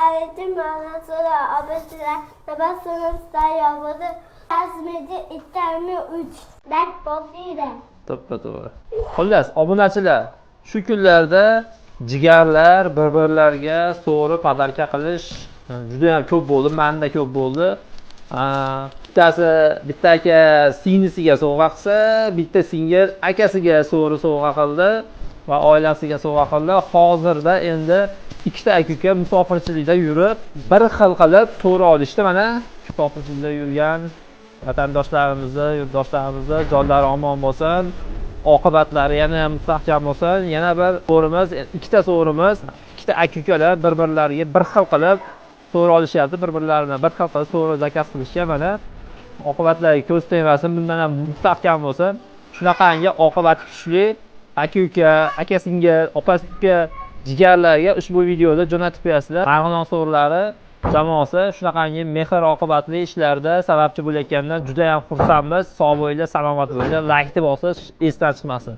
Ayetim Anası'la abesiyle Nebası'nın sayabıdı Azmedi ittermi 3 Dek bozuyla To'g'ri. Xullas, obunachilar, shu kunlarda jigarlar bir-birlariga so'ri podarka qilish juda ham ko'p bo'ldi, menda ko'p bo'ldi. Bitta aka singlisiga sovg'a qilsa, bitta singil akasiga so'ri sovg'a qildi va oilasiga sovg'a qildi. Hozirda endi ikkita aka-uka musofirchilikda yurib, bir xil qilib so'ri olishdi. Mana musofirchilikda yurgan vatandoshlarimizni, yurtdoshlarimizni jonlari omon bo'lsin, oqibatlari yana mustahkam bo'lsin. Yana bir so'rimiz, ikkita so'rimiz, ikkita aka-ukalar bir-birlariga bir xil qilib so'ri olishyapti, bir-birlarini bir xil qilib so'ri zakaz qilishga. Mana oqibatlari ko'z tegmasin, bundan ham mustahkam bo'lsin. Shunaqangi oqibati kuchli aka-uka, aka-singil, opa-uka jigarlarga ushbu videoda jo'natib qo'yasizlar. Marg'ilon so'rilari jamoasi shunaqangi mehr oqibatli ishlarda sababchi bo'layotganidan juda ham xursandmiz. Sog' bo'linglar, salomat bo'linglar. Laykni bosish esdan chiqmasin.